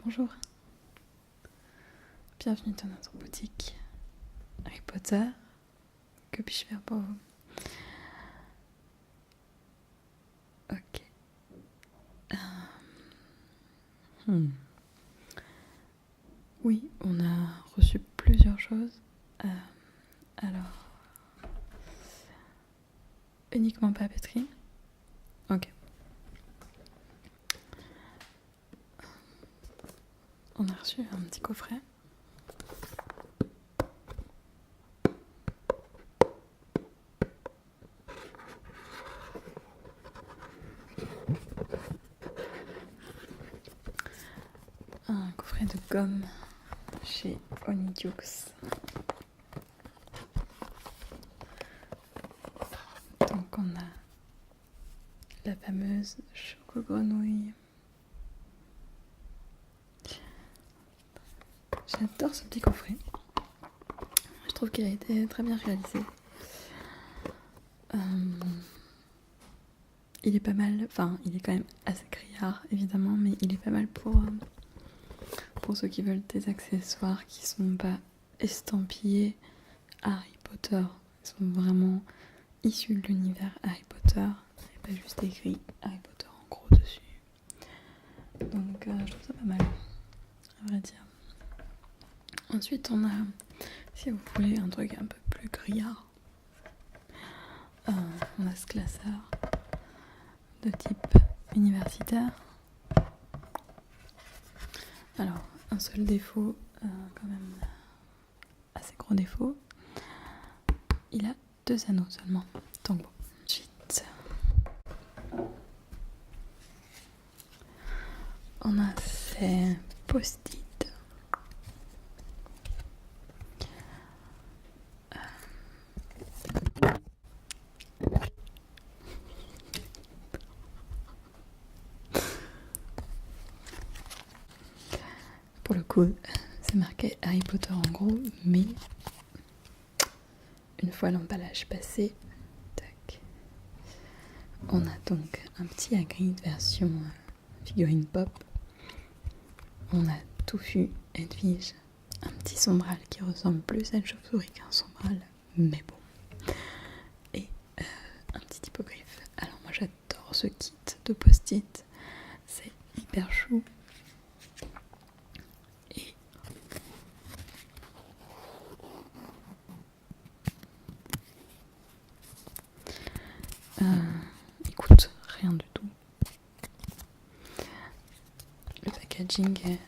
Bonjour, bienvenue dans notre boutique Harry Potter. Que puis-je faire pour vous? Ok. Oui, on a reçu plusieurs choses. Alors, uniquement papeterie. Ok. On a reçu un petit coffret. Un coffret de gomme chez Honeydews. Donc on a la fameuse choco-grenouille. J'adore ce petit coffret. Je trouve qu'il a été très bien réalisé. Il est pas mal, enfin il est quand même assez criard évidemment, mais il est pas mal pour ceux qui veulent des accessoires qui sont pas estampillés Harry Potter. Ils sont vraiment issus de l'univers Harry Potter et pas juste écrit Harry Potter en gros dessus. Donc je trouve ça pas mal, à vrai dire. Ensuite on a, si vous voulez un truc un peu plus criard, on a ce classeur de type universitaire. Alors, un seul défaut, quand même assez gros défaut, il a 2 anneaux seulement. Donc bon, ensuite, on a ces post-it. Pour le coup, c'est marqué Harry Potter en gros, mais une fois l'emballage passé, tac, on a donc un petit Hagrid version figurine pop. On a Touffu, Edwige, un petit sombral qui ressemble plus à une chauve-souris qu'un sombral, mais bon. Et un petit hippogriffe. Alors moi j'adore ce kit de post-it, c'est hyper chou. Et il coûte rien du tout. Le packaging est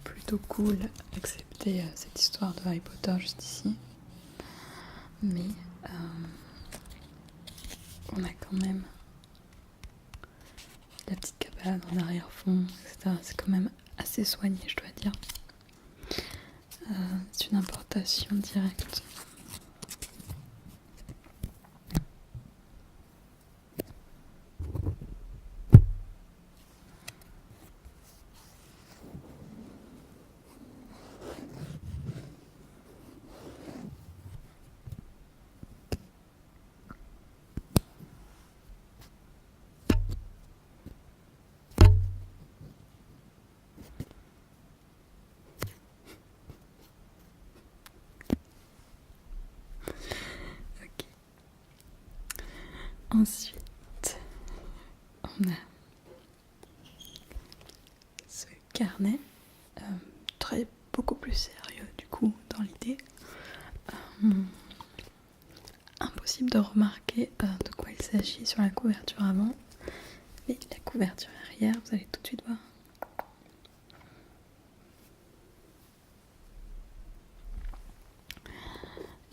plutôt cool, excepté cette histoire de Harry Potter juste ici. Mais on a quand même la petite cabane en arrière-fond, etc. C'est quand même assez soigné, je dois dire. C'est une importation directe. Ok. Ensuite, on a ce carnet, beaucoup plus sérieux du coup dans l'idée. Impossible de remarquer de quoi il s'agit sur la couverture avant, mais la couverture arrière, vous allez tout de suite voir.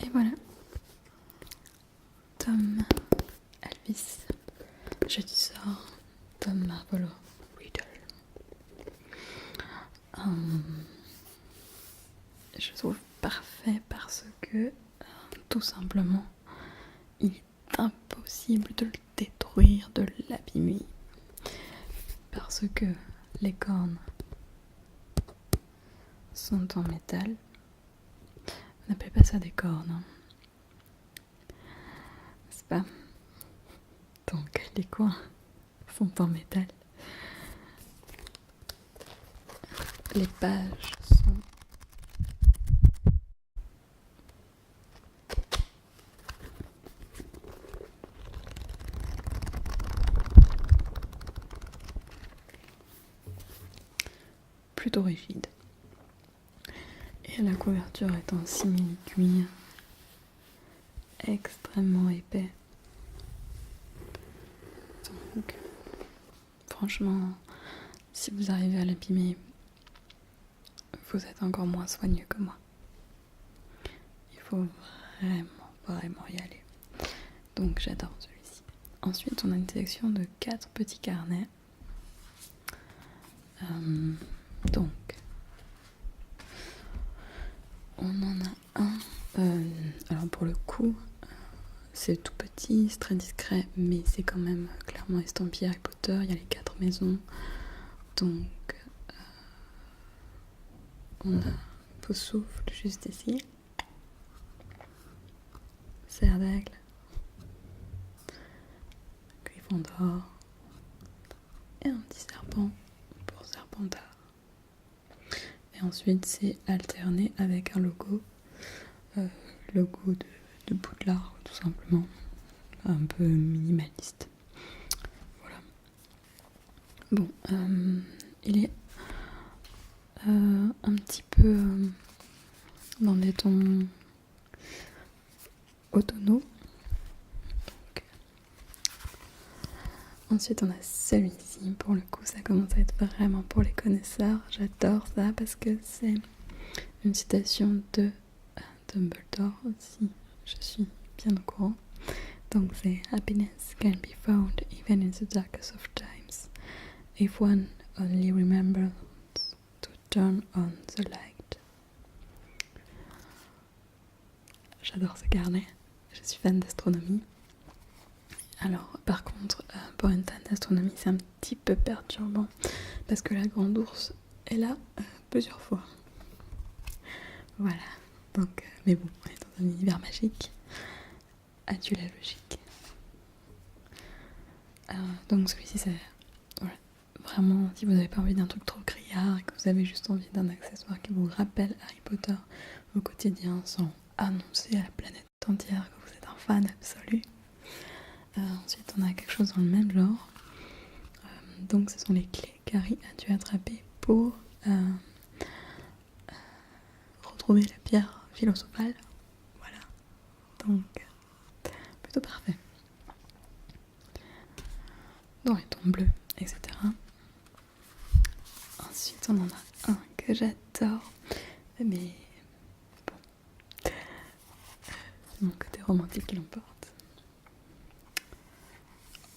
Et voilà. Tom Elvis, jeudi sort, Tom Marvolo Riddle. Je trouve parfait parce que tout simplement il est impossible de le détruire, de l'abîmer, parce que les cornes sont en métal. On n'appelle pas ça des cornes, hein. C'est pas. Donc les coins sont en métal. les pages sont plutôt rigides. Et la couverture est en simili-cuir, extrêmement épais. Donc, franchement, si vous arrivez à l'abîmer, vous êtes encore moins soigneux que moi. Il faut vraiment y aller. Donc j'adore celui-ci. Ensuite, on a une sélection de 4 petits carnets. Donc, on en a un. Alors pour le coup, c'est tout petit, c'est très discret, mais c'est quand même clairement estampillé Harry Potter. Il y a les 4 maisons. Donc, on a Poussoufle juste ici. Serre d'Aigle. Gryffondor. Et un petit serpent pour Serpentard. Et ensuite, c'est alterné avec un logo. Logo de Poudlard, tout simplement. Un peu minimaliste. Voilà. Bon, il est un petit peu dans des tons automnaux. Donc, ensuite, on a celui-ci. Pour le coup, ça commence à être vraiment pour les connaisseurs. J'adore ça parce que c'est une citation de Dumbledore, si je suis bien au courant. Donc c'est Happiness can be found even in the darkest of times if one only remembers to turn on the light. J'adore ce carnet, je suis fan d'astronomie. Alors par contre, pour une fan d'astronomie, c'est un petit peu perturbant parce que la grande ours est là plusieurs fois. Voilà, donc, mais bon, on est dans un univers magique. Adieu la logique. Donc celui-ci, c'est voilà, vraiment, si vous n'avez pas envie d'un truc trop criard et que vous avez juste envie d'un accessoire qui vous rappelle Harry Potter au quotidien sans annoncer à la planète entière que vous êtes un fan absolu. Ensuite, on a quelque chose dans le même genre. Donc ce sont les clés qu'Harry a dû attraper pour retrouver la pierre philosophale. Voilà. Donc, plutôt parfait. Dans les tons bleus, etc. Ensuite, on en a un que j'adore, mais bon, c'est mon côté romantique qui l'emporte.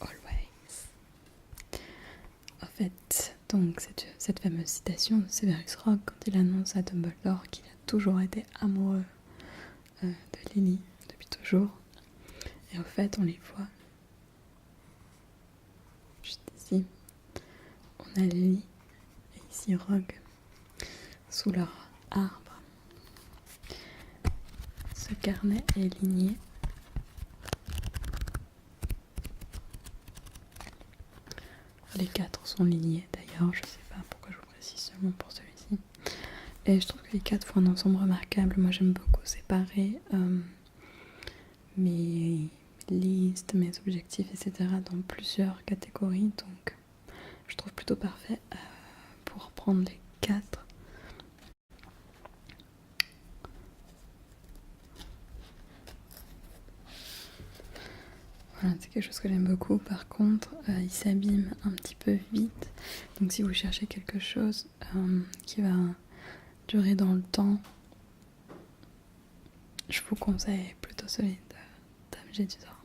Always. En fait, donc cette fameuse citation de Severus Rogue quand il annonce à Dumbledore qu'il a toujours été amoureux de Lily depuis toujours. Et en fait, on les voit juste ici. On a Lily et ici Rogue sous leur arbre. Ce carnet est ligné. Les 4 sont lignés d'ailleurs, je sais pas pourquoi je vous précise seulement pour celui-ci. Et je trouve que les 4 font un ensemble remarquable. Moi j'aime beaucoup séparer mes listes, mes objectifs, etc. dans plusieurs catégories. Donc je trouve plutôt parfait pour prendre les 4. Voilà, c'est quelque chose que j'aime beaucoup. Par contre, il s'abîme un petit peu vite. Donc si vous cherchez quelque chose qui va durer dans le temps, je vous conseille plutôt celui de Dame Gédusor.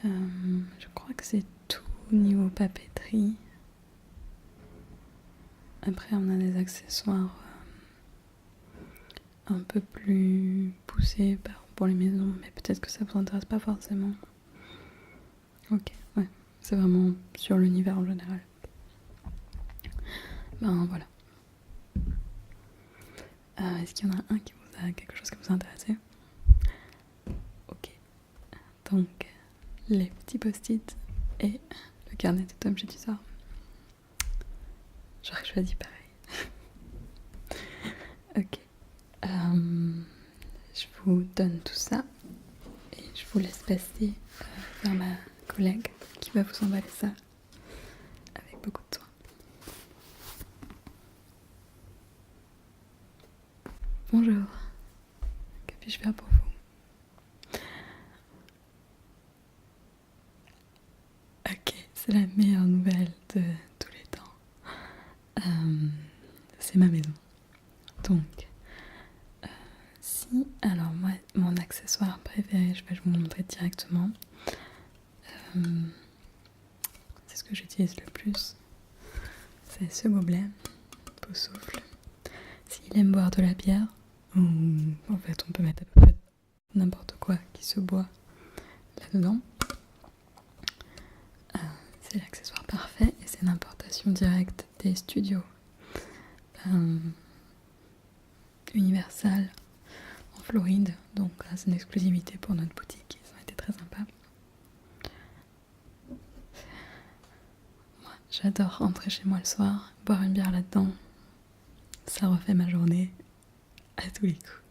Voilà. Je crois que c'est tout niveau papeterie. Après, on a des accessoires un peu plus poussés pour les maisons, mais peut-être que ça vous intéresse pas forcément. Ok, ouais, c'est vraiment sur l'univers en général. Ben voilà. Est-ce qu'il y en a un qui vous a quelque chose qui vous a intéressé? Ok. Donc, les petits post-it et le le carnet de Tom Jedusor. J'aurais choisi pareil. Ok. Je vous donne tout ça et je vous laisse passer vers ma collègue qui va vous emballer ça avec beaucoup de soin. Bonjour. Que puis-je faire pour vous? Ok, c'est la meilleure nouvelle de tous les temps. C'est ma maison. Donc, alors moi, mon accessoire préféré, je vais vous montrer directement. C'est ce que j'utilise le plus. C'est ce gobelet, pot souffle. S'il aime boire de la bière, ou en fait on peut mettre à peu près n'importe quoi qui se boit là-dedans. C'est l'accessoire parfait et c'est une importation directe des studios Universal en Floride, donc c'est une exclusivité pour notre boutique, ils ont été très sympas. Moi, j'adore rentrer chez moi le soir, boire une bière là-dedans, ça refait ma journée à tous les coups.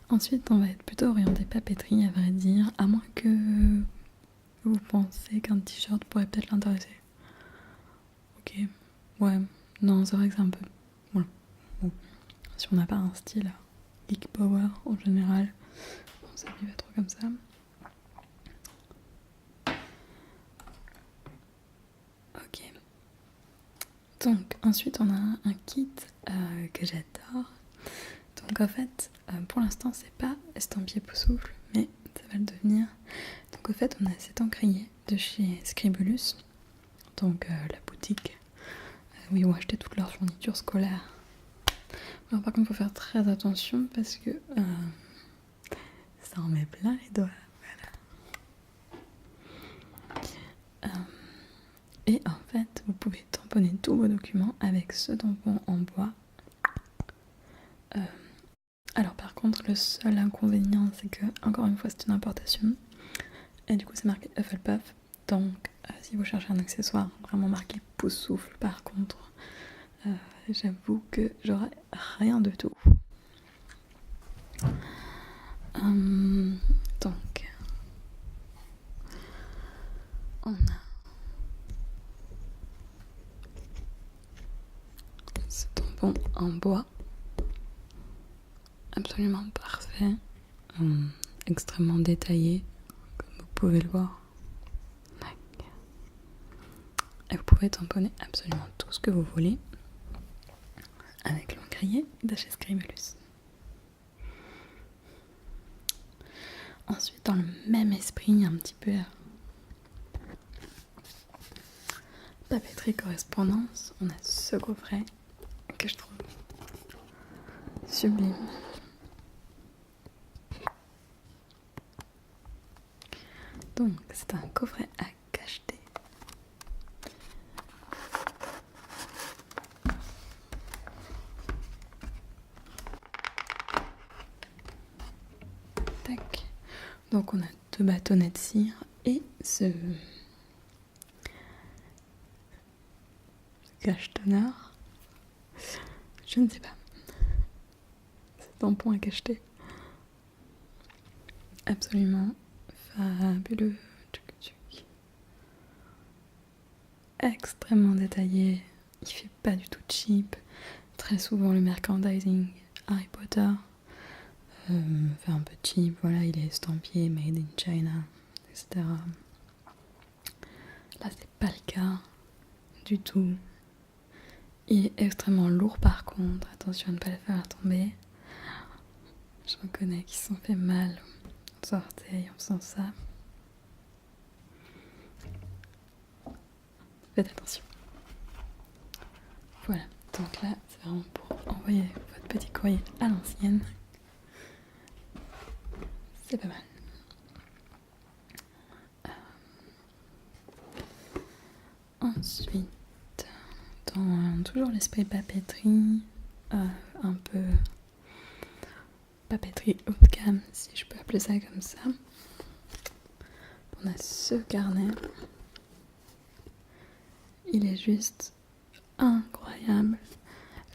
Ensuite, on va être plutôt orienté papeterie, à vrai dire, à moins que vous pensez qu'un t-shirt pourrait peut-être l'intéresser. Ok, ouais, non, c'est vrai que c'est un peu... Voilà. Bon. Si on n'a pas un style geek power en général, on s'habille pas trop comme ça. Ok. Donc, ensuite, on a un kit que j'adore. Donc, en fait, pour l'instant, c'est pas estampillé pot souffle, mais ça va le devenir. Donc, en fait, on a cet encrier de chez Scribulus, donc la boutique où ils vont acheter toute leur fourniture scolaire. Alors, par contre, il faut faire très attention parce que ça en met plein les doigts. Voilà. Et en fait, vous pouvez tamponner tous vos documents avec ce tampon en bois. Alors par contre, le seul inconvénient, c'est que, encore une fois, c'est une importation. Et du coup, c'est marqué Hufflepuff. Donc, si vous cherchez un accessoire vraiment marqué pouce souffle, par contre, j'avoue que j'aurais rien de tout. Donc, on a ce tampon en bois, absolument parfait, extrêmement détaillé, comme vous pouvez le voir. Et vous pouvez tamponner absolument tout ce que vous voulez avec l'encrier de chez Scribulus. Ensuite, dans le même esprit, un petit peu papeterie correspondance, on a ce coffret que je trouve sublime. Donc, c'est un coffret à cacheter. Tac. Donc, on a 2 bâtonnets de cire et ce cachetenard. Je ne sais pas. Ce tampon à cacheter. Absolument fabuleux. Extrêmement détaillé. Il fait pas du tout cheap. Très souvent, le merchandising Harry Potter fait un peu cheap. Voilà, il est estampillé Made in China, etc. Là, c'est pas le cas du tout. Il est extrêmement lourd par contre. Attention à ne pas le faire tomber. J'en connais qui se sont fait mal aux orteils en faisant ça. Faites attention. Voilà, donc là, c'est vraiment pour envoyer votre petit courrier à l'ancienne. C'est pas mal. Ensuite, dans toujours l'esprit papeterie, un peu papeterie haut de gamme, si je peux appeler ça comme ça, on a ce carnet il est juste incroyable.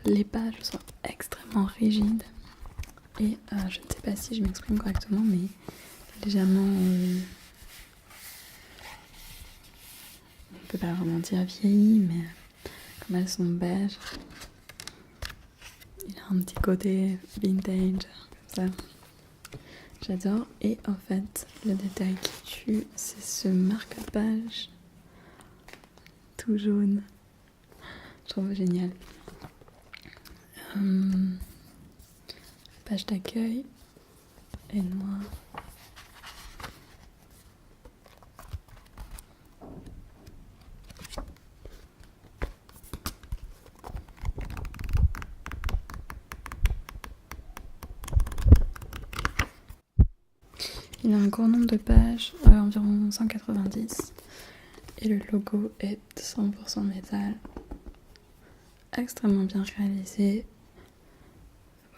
Les pages sont extrêmement rigides et je ne sais pas si je m'exprime correctement, mais légèrement, on peut pas vraiment dire vieilli, mais comme elles sont beiges, il a un petit côté vintage, comme ça. J'adore. Et en fait, le détail qui tue, c'est ce marque-page tout jaune. Je trouve génial. Page d'accueil est noire. Il a un grand nombre de pages, environ 190. Et le logo est 100% métal. Extrêmement bien réalisé.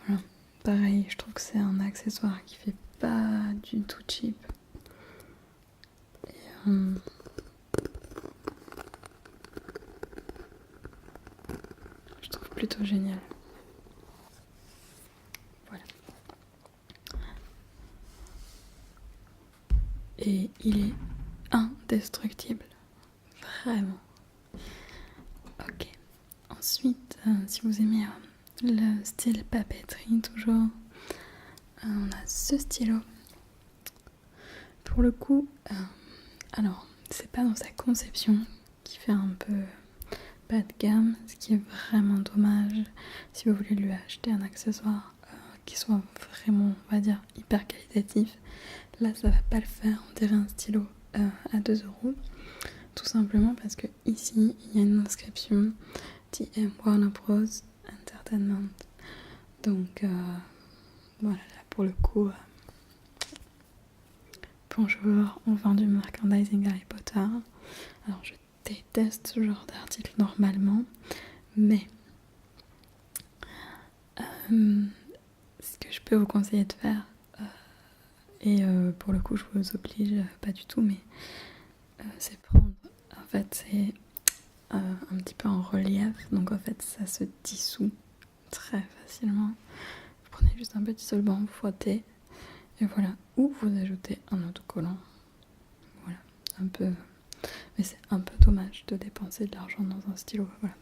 Voilà. Pareil, je trouve que c'est un accessoire qui fait pas du tout cheap. Et, je trouve plutôt génial. Voilà. Et il est indestructible. Vraiment. Ok. Ensuite, si vous aimez le style papeterie toujours, on a ce stylo. Pour le coup, alors c'est pas dans sa conception qui fait un peu bas de gamme, ce qui est vraiment dommage. Si vous voulez lui acheter un accessoire qui soit vraiment, on va dire, hyper qualitatif, là ça va pas le faire. On dirait un stylo à 2€, tout simplement parce que ici il y a une inscription TM Warner Bros Entertainment. Donc voilà, là pour le coup, bonjour, on vend du merchandising Harry Potter. Alors je déteste ce genre d'article normalement, mais ce que je peux vous conseiller de faire, et pour le coup je vous oblige pas du tout, mais c'est prendre, en fait c'est un petit peu en relief, donc en fait ça se dissout très facilement. Vous prenez juste un petit solvant, vous frottez, et voilà, ou vous ajoutez un autocollant. Voilà, un peu, mais c'est un peu dommage de dépenser de l'argent dans un stylo. Voilà,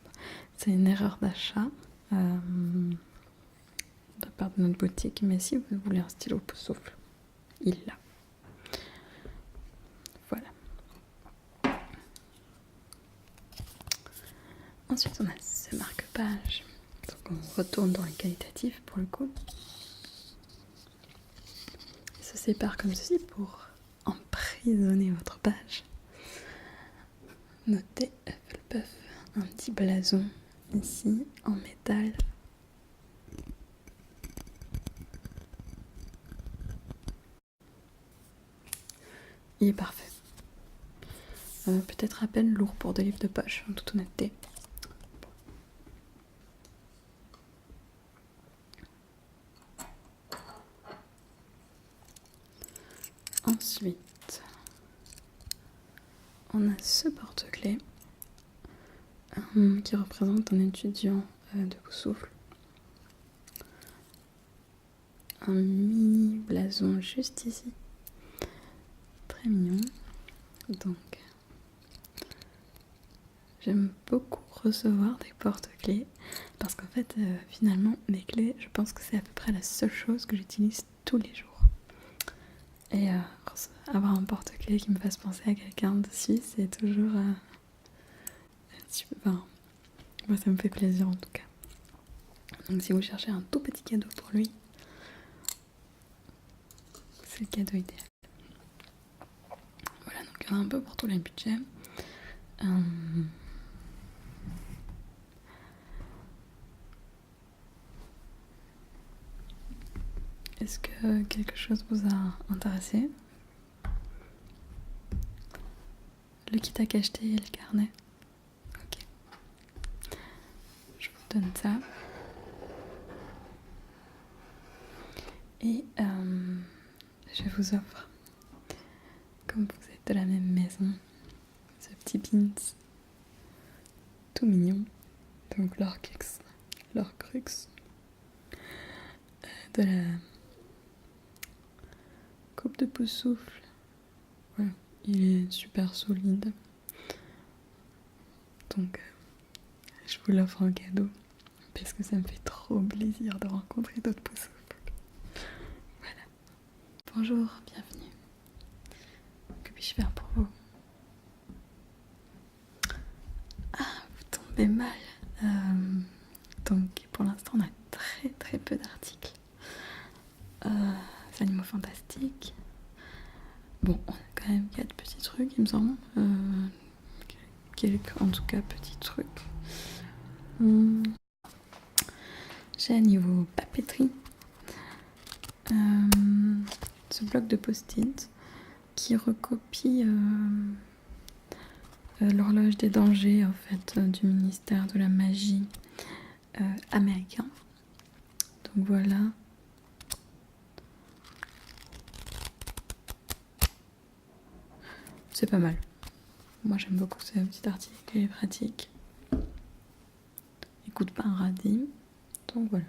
c'est une erreur d'achat de la part de notre boutique, mais si vous voulez un stylo souffle, il l'a. Voilà. Ensuite, on a ce marque-page. Donc, on retourne dans les qualitatifs pour le coup. Il se sépare comme ceci pour emprisonner votre page. Notez Hufflepuff, un petit blason ici en métal. Il est parfait. Peut-être à peine lourd pour des livres de poche, en toute honnêteté. Ensuite, on a ce porte-clés qui représente un étudiant de Boussoufle. Un mini blason juste ici. Très mignon. Donc, j'aime beaucoup recevoir des porte-clés parce qu'en fait, finalement, mes clés, je pense que c'est à peu près la seule chose que j'utilise tous les jours. Et avoir un porte-clés qui me fasse penser à quelqu'un dessus, c'est toujours... enfin, moi, ça me fait plaisir en tout cas. Donc si vous cherchez un tout petit cadeau pour lui, c'est le cadeau idéal. Voilà, donc il y en a un peu pour tous les budgets. Est-ce que quelque chose vous a intéressé? Le kit à cacheter et le carnet. Ok. Je vous donne ça. Et je vous offre, comme vous êtes de la même maison, ce petit pins tout mignon. Donc l'Horcrux de la coupe de Poussoufle. Voilà, il est super solide. Donc je vous l'offre en cadeau parce que ça me fait trop plaisir de rencontrer d'autres Poussoufles. Voilà. Bonjour, bienvenue. Que puis-je faire pour vous? Ah, vous tombez mal. Donc pour l'instant on a très peu d'articles. Animaux fantastiques. Bon, on a quand même 4 petits trucs, il me semble. Quelques, en tout cas, petits trucs. J'ai à niveau papeterie ce bloc de post-it qui recopie l'horloge des dangers en fait du ministère de la magie américain. Donc voilà. C'est pas mal. Moi j'aime beaucoup ce petit article, il est pratique. Il coûte pas un radis. Donc voilà.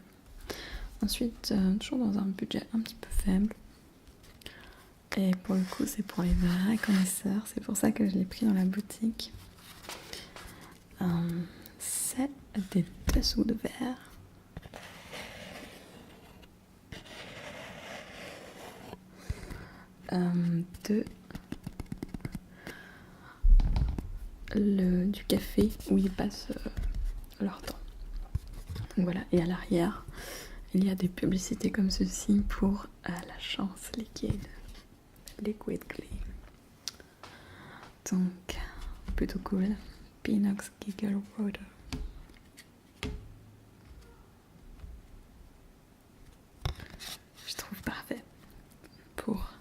Ensuite, toujours dans un budget un petit peu faible. Et pour le coup, c'est pour les vrais connaisseurs. C'est pour ça que je l'ai pris dans la boutique. C'est des dessous de verre. Du café où ils passent leur temps. Donc voilà, et à l'arrière, il y a des publicités comme ceci pour la chance liquide. Liquid Clay. Donc, plutôt cool. Pinox Giggle Water. Je trouve parfait pour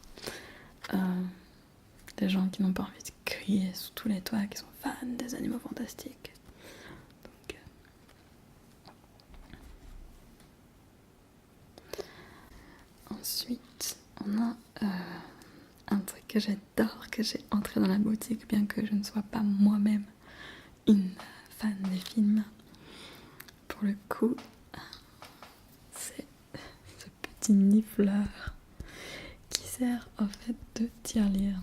des gens qui n'ont pas envie de crier sous tous les toits, qui sont fans des animaux fantastiques. Donc, ensuite, on a un truc que j'adore, que j'ai entré dans la boutique, bien que je ne sois pas moi-même une fan des films. Pour le coup, c'est ce petit nifleur qui sert en fait de tirelire.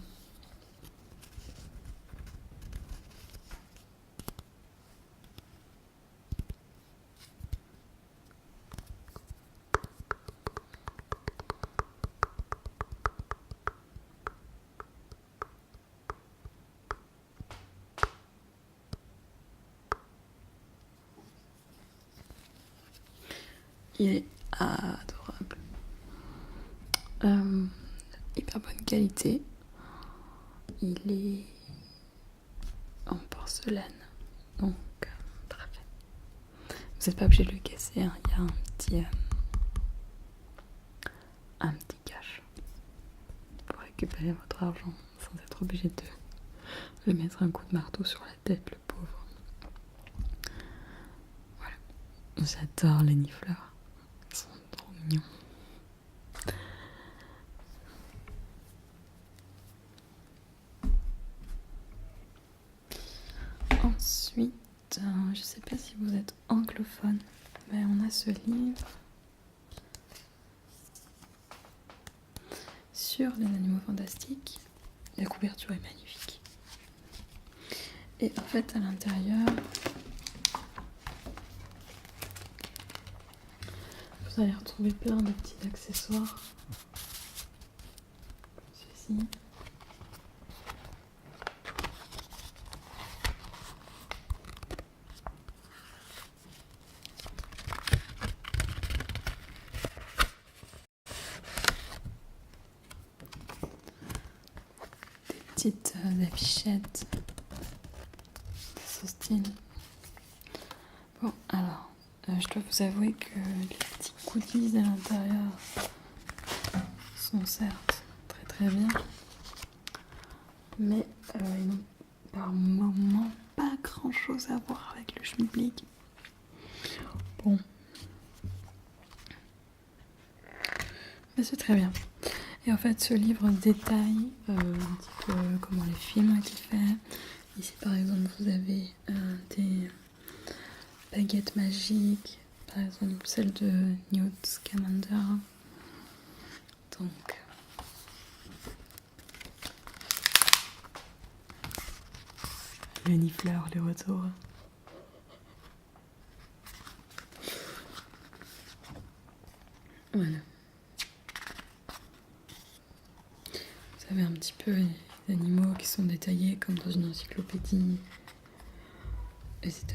Il est adorable. Hyper bonne qualité. Il est en porcelaine. Donc, parfait. Vous n'êtes pas obligé de le casser. Hein. Il y a un petit cache pour récupérer votre argent sans être obligé de lui mettre un coup de marteau sur la tête, le pauvre. Voilà. J'adore les nifleurs. Ils sont trop mignons. Ensuite, je sais pas si vous êtes anglophone, mais on a ce livre sur les animaux fantastiques. La couverture est magnifique. Et en fait, à l'intérieur, vous allez retrouver plein de petits accessoires. Comme ceci. Petites affichettes de ce style. Bon, alors, je dois vous avouer que les petits goodies à l'intérieur sont certes très bien, mais ils n'ont par moment pas grand chose à voir avec le schmilblick. Bon, mais c'est très bien. Et en fait, ce livre détaille un petit peu comment les films ont été faits. Ici, par exemple, vous avez des baguette magique, par exemple celle de Newt Scamander. Donc le nifleur, le retour. Voilà. Vous avez un petit peu les animaux qui sont détaillés comme dans une encyclopédie, etc.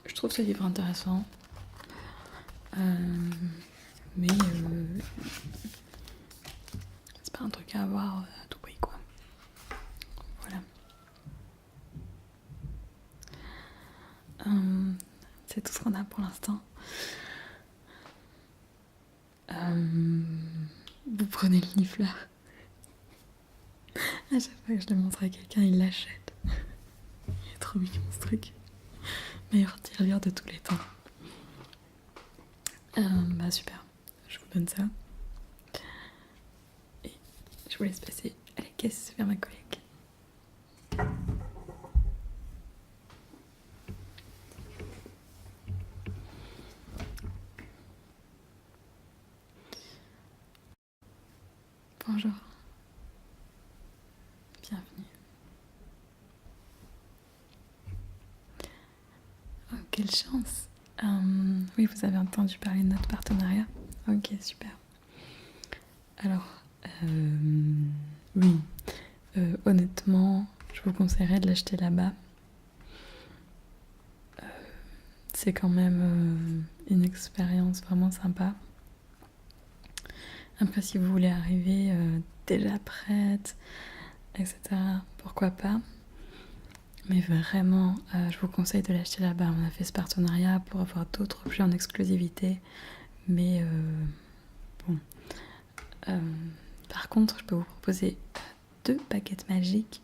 Je trouve ce livre intéressant. Mais c'est pas un truc à avoir à tout prix, quoi. Voilà. C'est tout ce qu'on a pour l'instant. Vous prenez le nifleur. À chaque fois que je le montre à quelqu'un, il l'achète. Il est trop mignon ce truc. Meilleur tirelire de tous les temps. Bah super, je vous donne ça. Et je vous laisse passer à la caisse vers ma collègue. Bonjour. Bienvenue. Oh, quelle chance. Oui, vous avez entendu parler de notre partenariat. Ok, super. Alors, oui, honnêtement, je vous conseillerais de l'acheter là-bas. C'est quand même une expérience vraiment sympa. Après, si vous voulez arriver déjà prête, etc., pourquoi pas. Mais vraiment, je vous conseille de l'acheter là-bas. On a fait ce partenariat pour avoir d'autres objets en exclusivité. Mais bon. Par contre, je peux vous proposer 2 baguettes magiques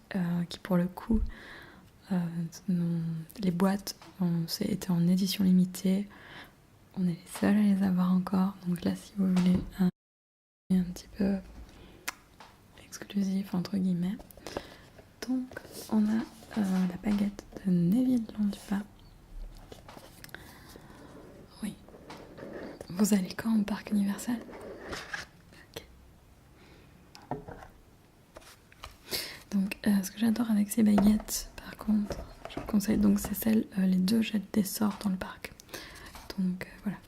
qui, pour le coup, les boîtes étaient en édition limitée. On est les seuls à les avoir encore. Donc là, si vous voulez un petit peu exclusif, entre guillemets. Donc, on a la baguette de Neville Londubat. Oui. Vous allez quand au parc Universal? Ok. Donc, ce que j'adore avec ces baguettes, par contre, je vous conseille, donc c'est celles, les 2 jettent des sorts dans le parc. Donc, voilà.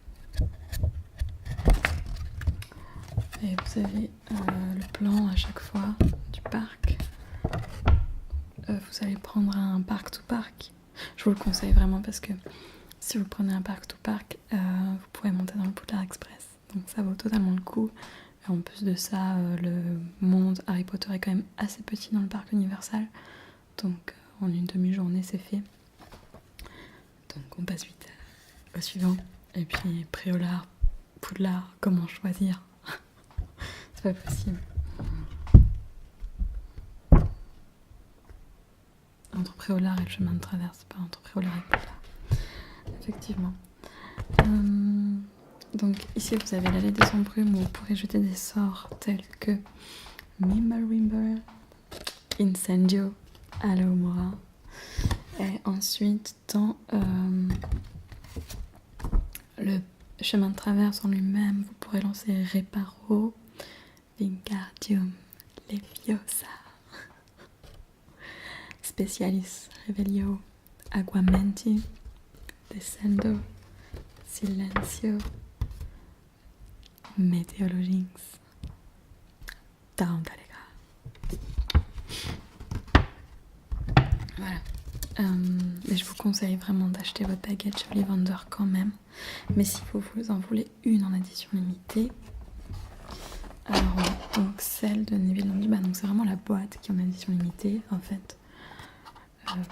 Et vous avez le plan à chaque fois du parc. Vous allez prendre un parc to parc. Je vous le conseille vraiment parce que si vous prenez un parc to parc, vous pourrez monter dans le Poudlard Express. Donc ça vaut totalement le coup. Et en plus de ça, le monde Harry Potter est quand même assez petit dans le parc Universal. Donc en une demi-journée, c'est fait. Donc on passe vite au suivant. Et puis Préolard, Poudlard, comment choisir? C'est pas possible. Entre Préolard et le chemin de traverse, pas entre Préolard et Poudlard. Effectivement. Donc ici vous avez l'allée des embrumes où vous pourrez jeter des sorts tels que Mimbarimber, Incendio, Alohomora. Et ensuite dans le chemin de traverse en lui-même, vous pourrez lancer Reparo, Wingardium Leviosa, Specialis Revelio, Aguamenti, Descendo, Silencio, Meteorologix, Tarantalega. Voilà. Mais je vous conseille vraiment d'acheter votre baguette chez Ollivander quand même. Mais si vous en voulez une en édition limitée, alors donc celle de Neville Londubat, donc c'est vraiment la boîte qui est en édition limitée en fait.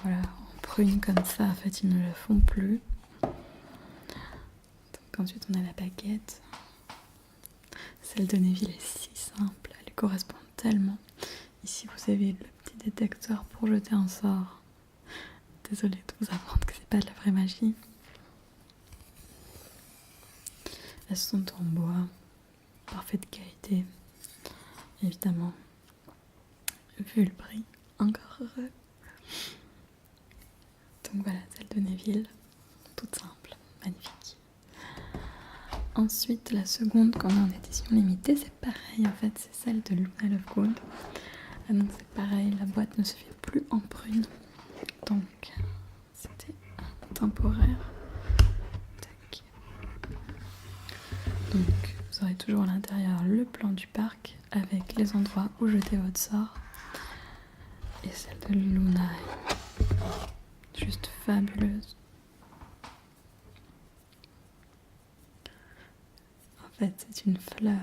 Voilà, en prune comme ça, en fait ils ne le font plus. Donc ensuite on a la baguette. Celle de Neville est si simple, elle correspond tellement. Ici vous avez le petit détecteur pour jeter un sort. Désolée de vous apprendre que c'est pas de la vraie magie. Elles sont en bois, parfaite qualité, évidemment. Vu le prix, encore heureux. Donc voilà, celle de Neville, toute ensuite, la seconde qu'on a en édition limitée, c'est pareil en fait, c'est celle de Luna Lovegood. Donc c'est pareil, la boîte ne se fait plus en prune. Donc c'était temporaire. Tac. Donc vous aurez toujours à l'intérieur le plan du parc avec les endroits où jeter votre sort. Et celle de Luna est juste fabuleuse. En fait, c'est une fleur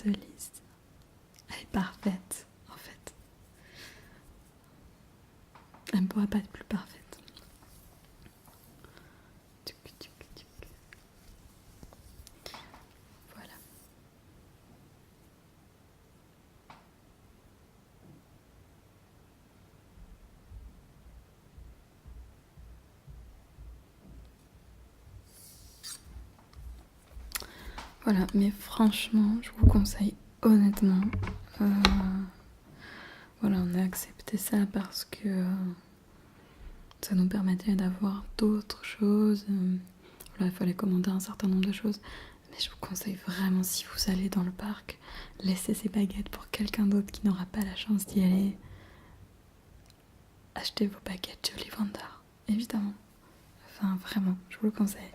de lys. Elle est parfaite, en fait. Elle ne pourrait pas être plus parfaite. Voilà. Voilà, mais franchement, je vous conseille honnêtement. Voilà, on a accepté ça parce que ça nous permettait d'avoir d'autres choses. Voilà, il fallait commander un certain nombre de choses. Mais je vous conseille vraiment, si vous allez dans le parc, laissez ces baguettes pour quelqu'un d'autre qui n'aura pas la chance d'y aller. Achetez vos baguettes Jolly Wonder, évidemment. Enfin, vraiment, je vous le conseille.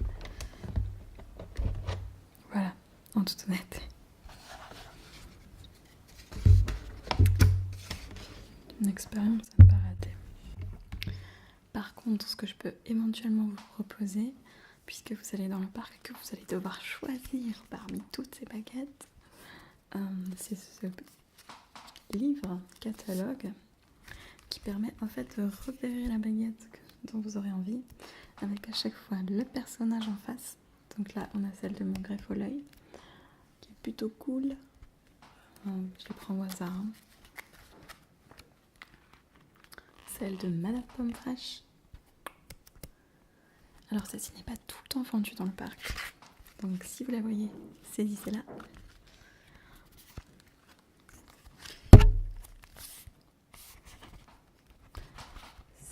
Voilà, en toute honnêteté. Une expérience à ne pas rater. Par contre, ce que je peux éventuellement vous proposer, puisque vous allez dans le parc et que vous allez devoir choisir parmi toutes ces baguettes, c'est ce livre catalogue qui permet en fait de repérer la baguette dont vous aurez envie, avec à chaque fois le personnage en face. Donc là, on a celle de mon greffe au l'œil, qui est plutôt cool. Je les prends au hasard. Celle de Madame Pomme Fraîche. Alors celle-ci n'est pas tout le temps vendue dans le parc. Donc si vous la voyez, saisissez-la.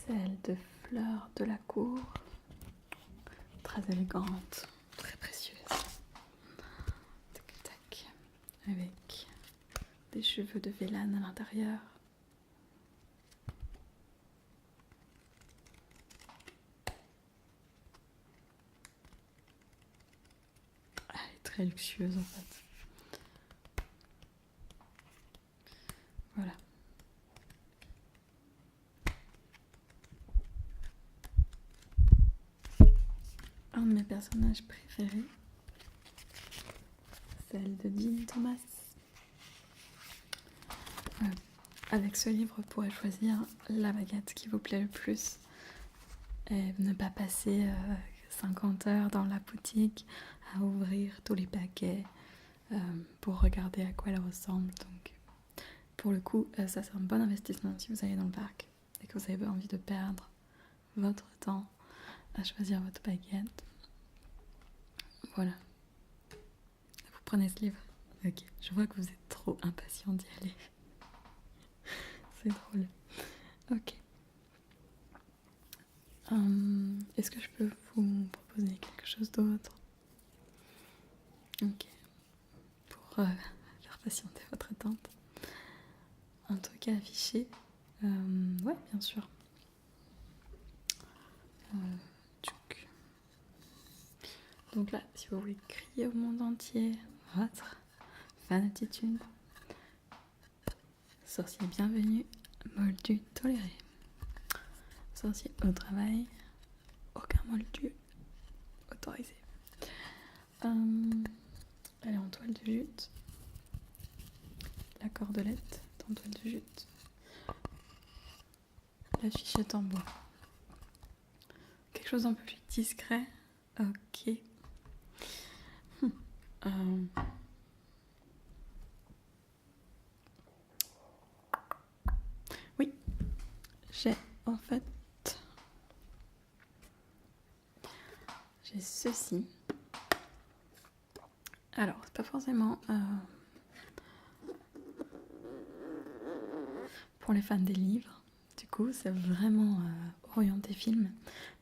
Celle de Fleur de la Cour. Très élégante, très précieuse. Tac tac. Avec des cheveux de Vélane à l'intérieur. Elle est très luxueuse en fait. Voilà. Un de mes personnages préférés, celle de Jean Thomas. Avec ce livre, vous pourrez choisir la baguette qui vous plaît le plus et ne pas passer 50 heures dans la boutique à ouvrir tous les paquets pour regarder à quoi elle ressemble. Donc, pour le coup, ça c'est un bon investissement si vous allez dans le parc et que vous avez envie de perdre votre temps à choisir votre baguette. Voilà. Vous prenez ce livre. Ok, je vois que vous êtes trop impatient d'y aller. C'est drôle. Ok. Est-ce que je peux vous proposer quelque chose d'autre? Ok. Pour faire patienter votre attente. Un truc à afficher. Ouais, bien sûr. Donc là, si vous voulez crier au monde entier votre fanatitude, sorcier bienvenu, moldu toléré. Sorcier au travail, aucun moldu autorisé. Elle est en toile de jute. La cordelette est en toile de jute. La fichette en bois. Quelque chose d'un peu plus discret. Ok. Oui, j'ai en fait j'ai ceci. Alors, c'est pas forcément pour les fans des livres, du coup. coup, c'est vraiment orienté film.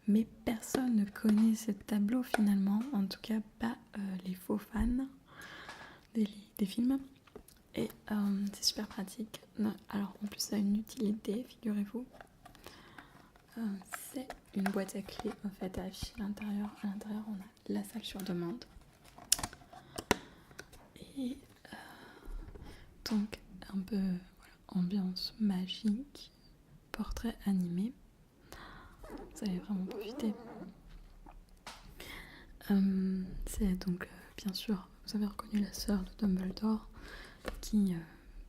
Mais personne ne connaît ce tableau finalement, en tout cas pas les faux fans des films. Et c'est super pratique. Alors en plus ça a une utilité, figurez-vous. C'est une boîte à clés en fait affichée à l'intérieur. À l'intérieur on a la salle sur demande. Et donc un peu ambiance magique, portrait animé. Vous allez vraiment profiter. C'est donc bien sûr, vous avez reconnu la sœur de Dumbledore qui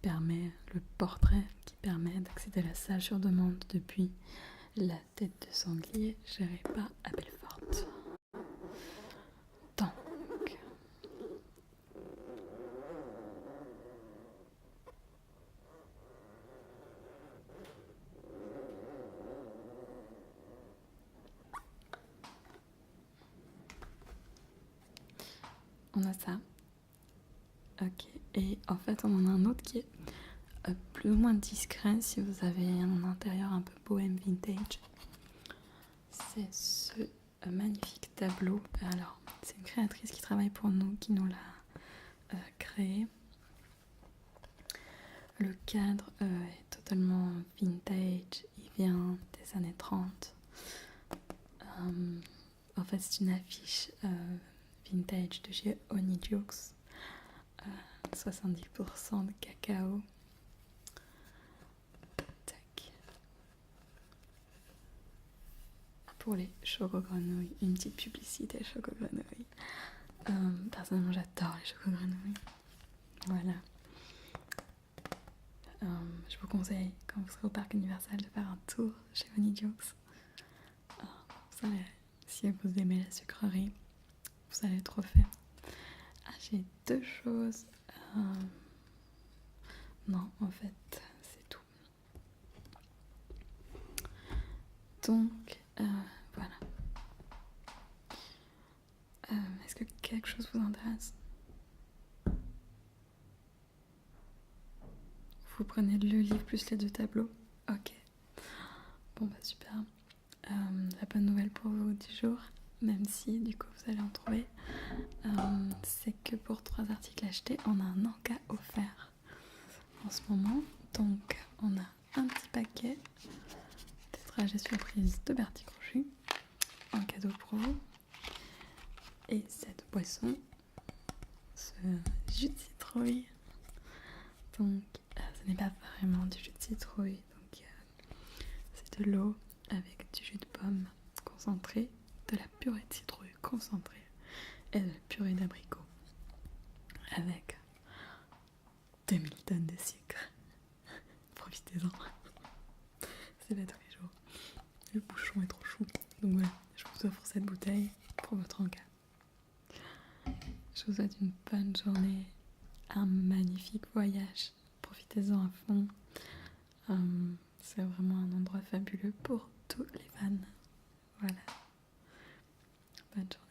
permet le portrait, qui permet d'accéder à la salle sur demande depuis la tête de sanglier gérée par Aberforth. Donc, on a ça. Ok, et en fait on en a un autre qui est plus ou moins discret si vous avez un intérieur un peu bohème vintage. C'est ce magnifique tableau. Alors, c'est une créatrice qui travaille pour nous, qui nous l'a créé. Le cadre est totalement vintage, il vient des années 30. En fait, c'est une affiche vintage de chez Onijokes. 70% de cacao. Tac. Pour les choco-grenouilles, une petite publicité choco-grenouilles. Personnellement, j'adore les choco-grenouilles. Voilà. Je vous conseille, quand vous serez au parc Universal, de faire un tour chez Onijokes. Vous allez, si vous aimez la sucrerie, vous allez être refait. Ah, j'ai deux choses. Non, en fait, c'est tout. Donc, voilà. Est-ce que quelque chose vous intéresse? Vous prenez le livre plus les deux tableaux? Ok. Bon, bah super. La bonne nouvelle pour vous du jour, même si du coup vous allez en trouver, c'est que pour 3 articles achetés, on a un encas offert en ce moment. Donc, on a un petit paquet des trajets surprises de Bertie Crochu en cadeau pour vous. Et cette boisson, ce jus de citrouille. Donc, ce n'est pas vraiment du jus de citrouille. Donc, c'est de l'eau avec du jus de pomme concentré, de la purée de citrouille concentrée et de la purée d'abricot avec 2000 tonnes de sucre. Profitez-en. C'est pas tous les jours. Le bouchon est trop chou. Donc voilà, je vous offre cette bouteille pour votre encas. Je vous souhaite une bonne journée, un magnifique voyage. Profitez-en à fond. C'est vraiment un endroit fabuleux pour tous les fans. Voilà. Bonne journée.